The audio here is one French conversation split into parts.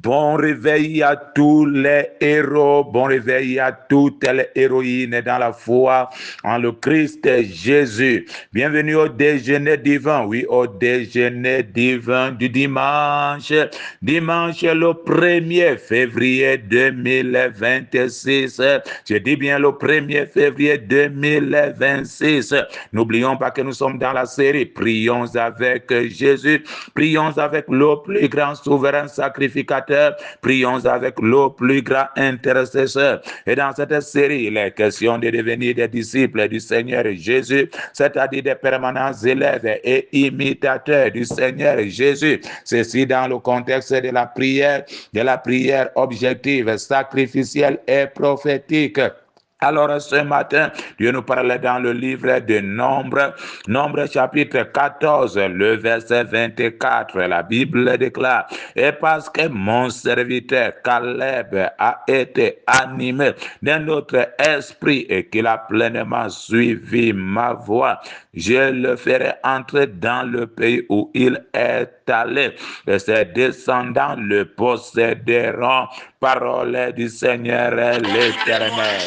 Bon réveil à tous les héros, bon réveil à toutes les héroïnes dans la foi en le Christ Jésus. Bienvenue au déjeuner divin, oui, au déjeuner divin du dimanche. Dimanche le 1er février 2026. Je dis bien le 1er février 2026. N'oublions pas que nous sommes dans la série Prions avec Jésus. Prions avec le plus grand souverain sacrificateur. Prions avec le plus grand intercesseur. Et dans cette série, il est question de devenir des disciples du Seigneur Jésus, c'est-à-dire des permanents élèves et imitateurs du Seigneur Jésus. Ceci dans le contexte de la prière objective, sacrificielle et prophétique. Alors ce matin, Dieu nous parlait dans le livre de Nombre chapitre 14, le verset 24. La Bible déclare: et parce que mon serviteur Caleb a été animé d'un autre esprit et qu'il a pleinement suivi ma voix, je le ferai entrer dans le pays où il est allé, et ses descendants le posséderont. Parole du Seigneur l'Éternel.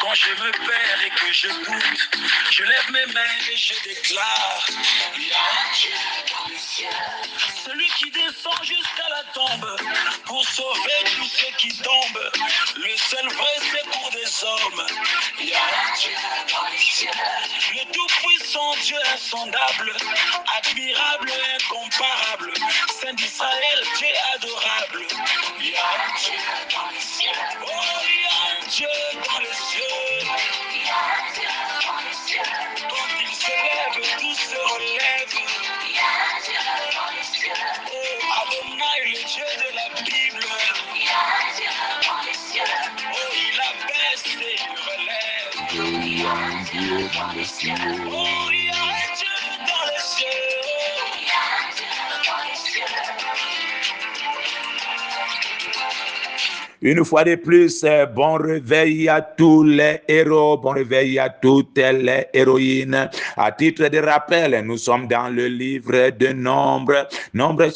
Quand je me perds et que je doute, je lève mes mains et je déclare: il y a un Dieu dans les cieux, celui qui descend jusqu'à la tombe pour sauver tous ceux qui tombent, le seul vrai secours des hommes. Il y a un Dieu dans les cieux, le tout-puissant Dieu insondable, admirable, incomparable, Saint d'Israël, Dieu adorable. Il y a un Dieu dans les cieux, oh, il y a un Dieu dans les cieux. Il y a un Dieu dans les cieux. Quand il se lève, tout se relève. Il y a un Dieu dans les cieux. Oh, Adonai, le Dieu de la Bible. Il y a un Dieu dans les cieux. Oh, il abaisse et il relève. Il y a un Dieu dans les cieux. Oh, il y a un Dieu dans les cieux. Il y a un Dieu dans les cieux. Une fois de plus, bon réveil à tous les héros, bon réveil à toutes les héroïnes. À titre de rappel, nous sommes dans le livre de Nombre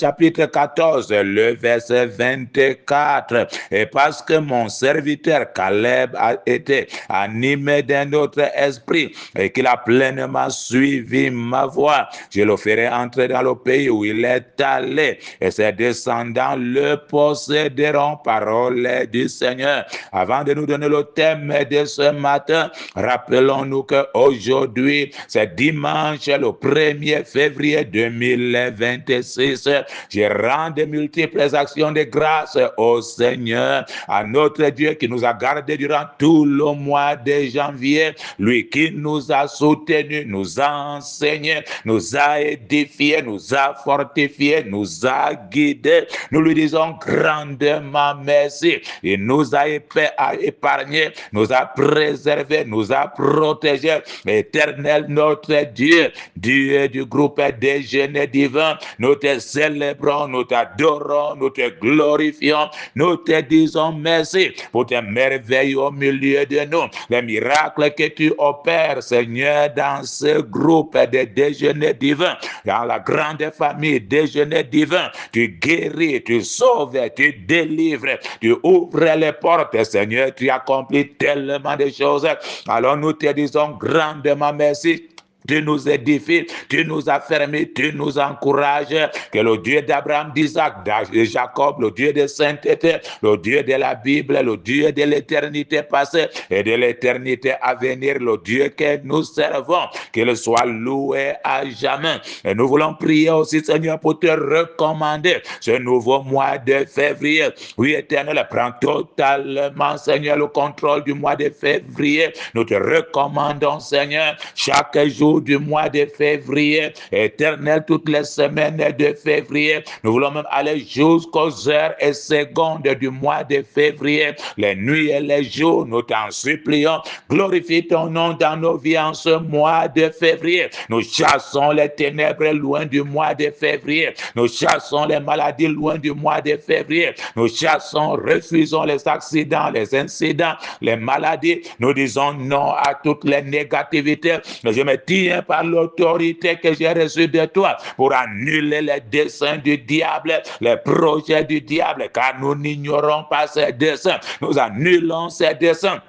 chapitre 14, le verset 24. Et parce que mon serviteur Caleb a été animé d'un autre esprit et qu'il a pleinement suivi ma voix, je le ferai entrer dans le pays où il est allé, et ses descendants le posséderont. Parole du Seigneur. Avant de nous donner le thème de ce matin, rappelons-nous qu'aujourd'hui, c'est dimanche, le 1er février 2026. Je rends de multiples actions de grâce au Seigneur, à notre Dieu qui nous a gardés durant tout le mois de janvier, lui qui nous a soutenus, nous a enseignés, nous a édifiés, nous a fortifiés, nous a guidés. Nous lui disons grandement merci. Il nous a épargnés, nous a préservés, nous a protégés. Éternel notre Dieu, Dieu du groupe déjeuner divin, nous te célébrons, nous t'adorons, nous te glorifions, nous te disons merci pour tes merveilles au milieu de nous, les miracles que tu opères, Seigneur, dans ce groupe de déjeuner divin, dans la grande famille déjeuner divin. Tu guéris, tu sauves, tu délivres, tu ouvres les portes, Seigneur, tu accomplis tellement de choses. Alors nous te disons grandement merci. Tu nous édifies, tu nous affermis, tu nous encourages. Que le Dieu d'Abraham, d'Isaac, de Jacob, le Dieu de sainteté, le Dieu de la Bible, le Dieu de l'éternité passée et de l'éternité à venir, le Dieu que nous servons, qu'il soit loué à jamais. Et nous voulons prier aussi, Seigneur, pour te recommander ce nouveau mois de février. Oui, Éternel, prends totalement, Seigneur, le contrôle du mois de février. Nous te recommandons, Seigneur, chaque jour du mois de février, Éternel, toutes les semaines de février. Nous voulons même aller jusqu'aux heures et secondes du mois de février, les nuits et les jours. Nous t'en supplions, glorifie ton nom dans nos vies en ce mois de février. Nous chassons les ténèbres loin du mois de février. Nous chassons les maladies loin du mois de février. Nous chassons, refusons les accidents, les incidents, les maladies. Nous disons non à toutes les négativités. Je me tire viens par l'autorité que j'ai reçue de toi pour annuler les desseins du diable, les projets du diable, car nous n'ignorons pas ces desseins. Nous annulons ces desseins.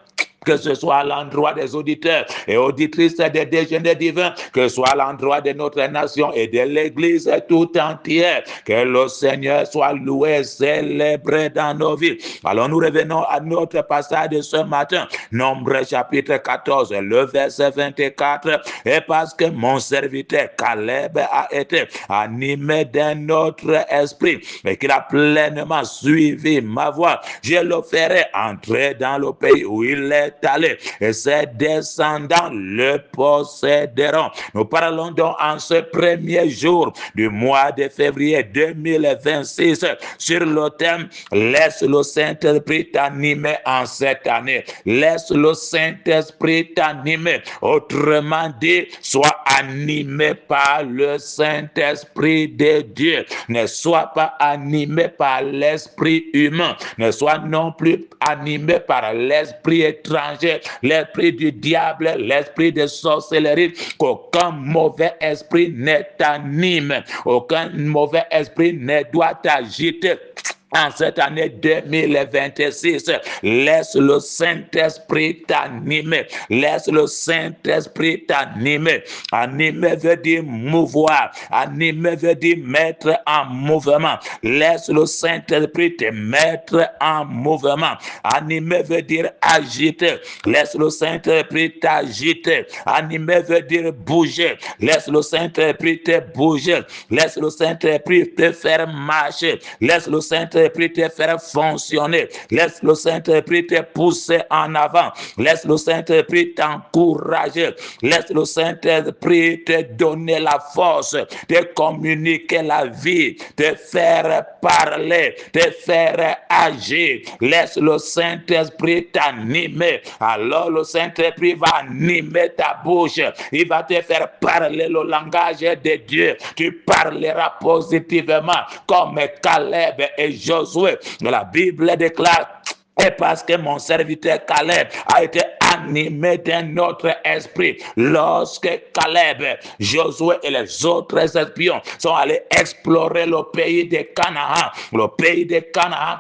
Que ce soit à l'endroit des auditeurs et auditrices des déjeuners divins, que ce soit à l'endroit de notre nation et de l'Église tout entière, que le Seigneur soit loué, célébré dans nos vies. Alors nous revenons à notre passage de ce matin, Nombre chapitre 14, le verset 24, et parce que mon serviteur Caleb a été animé d'un autre esprit et qu'il a pleinement suivi ma voie, je le ferai entrer dans le pays où il est allé, et ses descendants le posséderont. Nous parlons donc en ce premier jour du mois de février 2026 sur le thème « Laisse le Saint-Esprit t'animer en cette année ». Laisse le Saint-Esprit t'animer. Autrement dit, sois animé par le Saint-Esprit de Dieu. Ne sois pas animé par l'esprit humain. Ne sois non plus animé par l'esprit étranger, l'esprit du diable, l'esprit de sorcellerie. Qu'aucun mauvais esprit ne t'anime. Aucun mauvais esprit ne doit t'agiter. En cette année 2026, laisse le Saint-Esprit t'animer. Laisse le Saint-Esprit t'animer. Animer veut dire mouvoir. Animer veut dire mettre en mouvement. Laisse le Saint-Esprit te mettre en mouvement. Animer veut dire agiter. Laisse le Saint-Esprit t'agiter. Animer veut dire bouger. Laisse le Saint-Esprit te bouger. Laisse le Saint-Esprit te faire marcher. Laisse le Saint-Esprit te faire fonctionner. Laisse le Saint-Esprit te pousser en avant. Laisse le Saint-Esprit t'encourager. Laisse le Saint-Esprit te donner la force, te communiquer la vie, te faire parler, te faire agir. Laisse le Saint-Esprit t'animer. Alors le Saint-Esprit va animer ta bouche. Il va te faire parler le langage de Dieu. Tu parleras positivement comme Caleb et Josué. La Bible déclare: et parce que mon serviteur Caleb a été animé d'un autre esprit, lorsque Caleb, Josué et les autres espions sont allés explorer le pays de Canaan,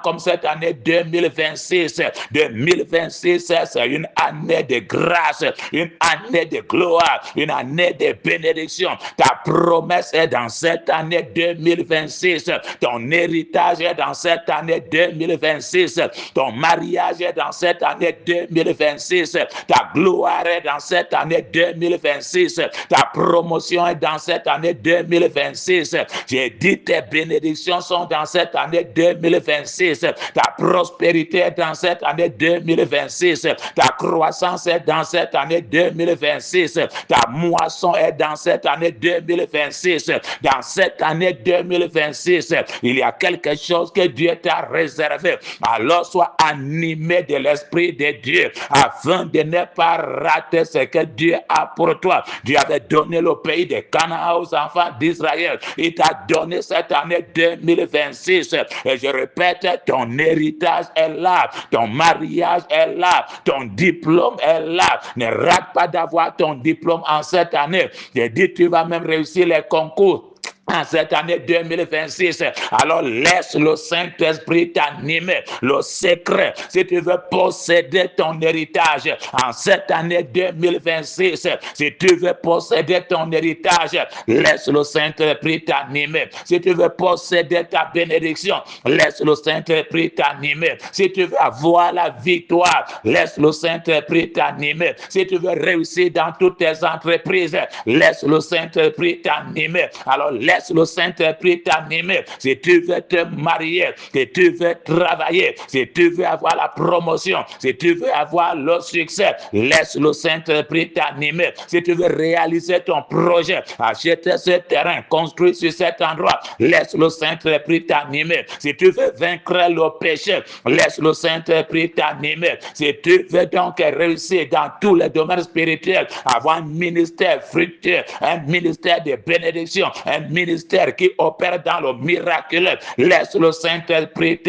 comme cette année 2026, 2026, c'est une année de grâce, une année de gloire, une année de bénédiction. Ta promesse est dans cette année 2026, ton héritage est dans cette année 2026, ton mariage est dans cette année 2026, ta gloire est dans cette année 2026, ta promotion est dans cette année 2026. J'ai dit tes bénédictions sont dans cette année 2026, ta prospérité est dans cette année 2026, ta croissance est dans cette année 2026, ta moisson est dans cette année 2026. Dans cette année 2026, il y a quelque chose que Dieu t'a réservé. Alors sois animé de l'Esprit de Dieu afin de ne pas rater ce que Dieu a pour toi. Dieu avait donné le pays de Canaan aux enfants d'Israël. Il t'a donné cette année 2026. Et je répète, ton héritage est là, ton mariage est là, ton diplôme est là. Ne rate pas d'avoir ton diplôme en cette année. Je dis, tu vas même réussir les concours en cette année 2026. Alors laisse le Saint-Esprit t'animer. Le secret, si tu veux posséder ton héritage en cette année 2026, si tu veux posséder ton héritage, laisse le Saint-Esprit t'animer. Si tu veux posséder ta bénédiction, laisse le Saint-Esprit t'animer. Si tu veux avoir la victoire, laisse le Saint-Esprit t'animer. Si tu veux réussir dans toutes tes entreprises, laisse le Saint-Esprit t'animer. Alors laisse le Saint-Esprit t'animer. Si tu veux te marier, si tu veux travailler, si tu veux avoir la promotion, si tu veux avoir le succès, laisse le Saint-Esprit t'animer. Si tu veux réaliser ton projet, acheter ce terrain, construire sur cet endroit, laisse le Saint-Esprit t'animer. Si tu veux vaincre le péché, laisse le Saint-Esprit t'animer. Si tu veux donc réussir dans tous les domaines spirituels, avoir un ministère fructueux, un ministère de bénédiction, un ministère ministère qui opère dans le miraculeux. Laisse le Saint-Esprit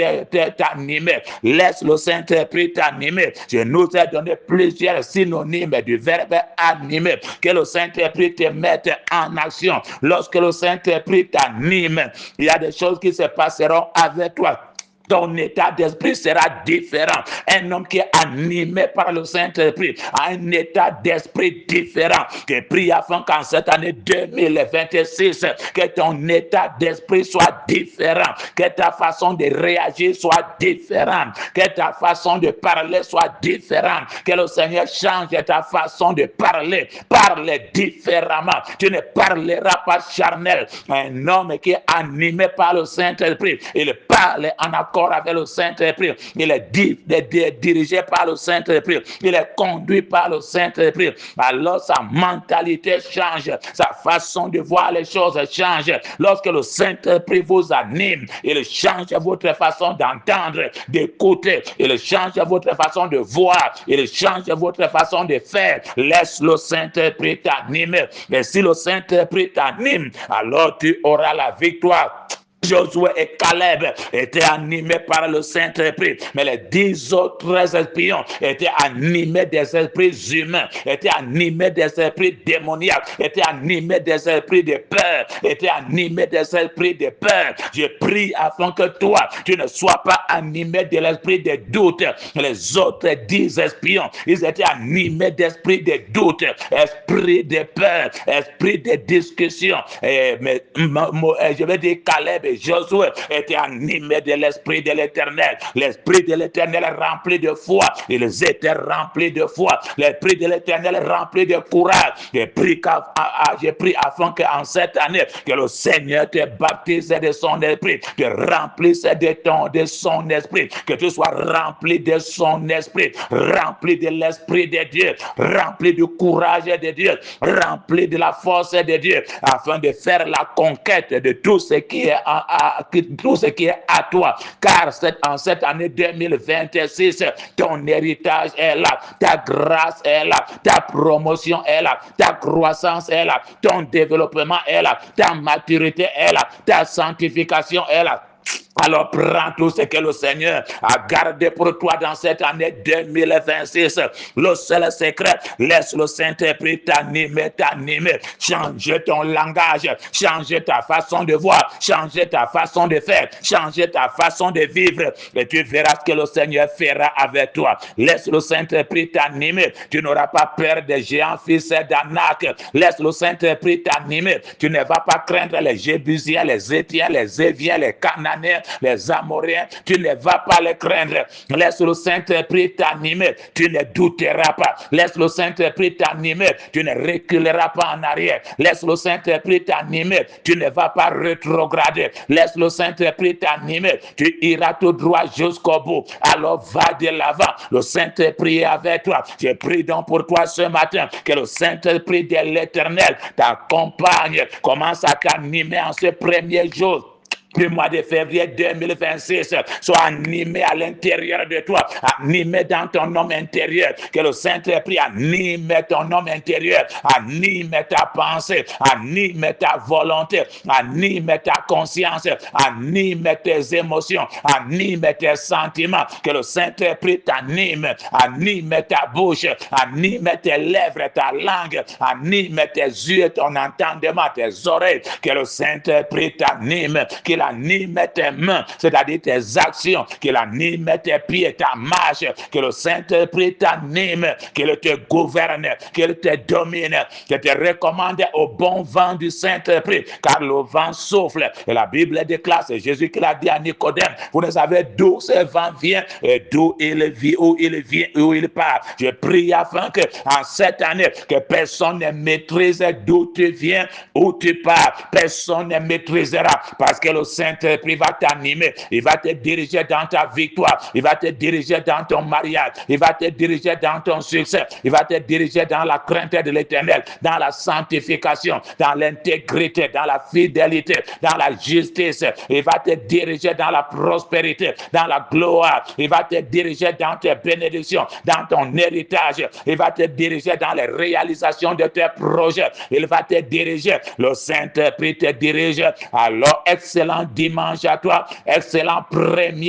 t'animer. Laisse le Saint-Esprit t'animer. Je nous ai donné plusieurs synonymes du verbe animer. Que le Saint-Esprit te mette en action. Lorsque le Saint-Esprit t'anime, il y a des choses qui se passeront avec toi. Ton état d'esprit sera différent. Un homme qui est animé par le Saint-Esprit a un état d'esprit différent. Je prie afin qu'en cette année 2026, que ton état d'esprit soit différent, que ta façon de réagir soit différente, que ta façon de parler soit différente, que le Seigneur change ta façon de parler. Parle différemment. Tu ne parleras pas charnel. Un homme qui est animé par le Saint-Esprit, il parle en accord avec le Saint-Esprit, il est dirigé par le Saint-Esprit, il est conduit par le Saint-Esprit. Alors sa mentalité change, sa façon de voir les choses change. Lorsque le Saint-Esprit vous anime, il change votre façon d'entendre, d'écouter, il change votre façon de voir, il change votre façon de faire. Laisse le Saint-Esprit t'animer. Et si le Saint-Esprit t'anime, alors tu auras la victoire. Josué et Caleb étaient animés par le Saint-Esprit, mais les 10 autres espions étaient animés des esprits humains, étaient animés des esprits démoniaques, étaient animés des esprits de peur, étaient animés des esprits de peur. Je prie afin que toi, tu ne sois pas animé de l'esprit de doute. Les autres 10 espions, ils étaient animés d'esprit de doute, esprit de peur, esprit de discussion. Mais je vais dire Caleb et Josué étaient animés de l'Esprit de l'Éternel. L'Esprit de l'Éternel rempli de foi. Ils étaient remplis de foi. L'Esprit de l'Éternel rempli de courage. J'ai pris afin qu'en cette année, que le Seigneur te baptise de son esprit, te remplisse de son esprit, que tu sois rempli de son esprit, rempli de l'Esprit de Dieu, rempli du courage de Dieu, rempli de la force de Dieu, afin de faire la conquête de tout ce qui est à toi. Car en cette année 2026, ton héritage est là, ta grâce est là, ta promotion est là, ta croissance est là, ton développement est là, ta maturité est là, ta sanctification est là. Alors prends tout ce que le Seigneur a gardé pour toi dans cette année 2026. Le seul secret, laisse le Saint-Esprit t'animer. Change ton langage, change ta façon de voir, change ta façon de faire, change ta façon de vivre. Et tu verras ce que le Seigneur fera avec toi. Laisse le Saint-Esprit t'animer. Tu n'auras pas peur des géants fils d'Anak. Laisse le Saint-Esprit t'animer. Tu ne vas pas craindre les Jébusiens, les Étiens, les Éviens, les Cananéens, les Amoréens, tu ne vas pas les craindre. Laisse le Saint-Esprit t'animer, tu ne douteras pas. Laisse le Saint-Esprit t'animer, tu ne reculeras pas en arrière. Laisse le Saint-Esprit t'animer, tu ne vas pas rétrograder. Laisse le Saint-Esprit t'animer, tu iras tout droit jusqu'au bout. Alors va de l'avant, le Saint-Esprit est avec toi. Je prie donc pour toi ce matin, que le Saint-Esprit de l'Éternel t'accompagne, commence à t'animer en ce premier jour du mois de février 2026, sois animé à l'intérieur de toi, animé dans ton homme intérieur, que le Saint-Esprit anime ton homme intérieur, anime ta pensée, anime ta volonté, anime ta conscience, anime tes émotions, anime tes sentiments, que le Saint-Esprit t'anime, anime ta bouche, anime tes lèvres, ta langue, anime tes yeux, ton entendement, tes oreilles, que le Saint-Esprit t'anime, qu'il anime tes mains, c'est-à-dire tes actions, qu'il anime tes pieds, ta marche, que le Saint-Esprit t'anime, qu'il te gouverne, qu'il te domine, qu'il te recommande au bon vent du Saint-Esprit, car le vent souffle, et la Bible déclare, c'est Jésus qui l'a dit à Nicodème, vous ne savez d'où ce vent vient, et d'où il vit, où il part. Je prie afin que, en cette année, que personne ne maîtrise d'où tu viens, où tu pars, personne ne maîtrisera, parce que le Saint-Esprit va t'animer, il va te diriger dans ta victoire, il va te diriger dans ton mariage, il va te diriger dans ton succès, il va te diriger dans la crainte de l'Éternel, dans la sanctification, dans l'intégrité, dans la fidélité, dans la justice, il va te diriger dans la prospérité, dans la gloire, il va te diriger dans tes bénédictions, dans ton héritage, il va te diriger dans les réalisations de tes projets, il va te diriger, le Saint-Esprit te dirige. Alors excellent dimanche à toi, excellent premier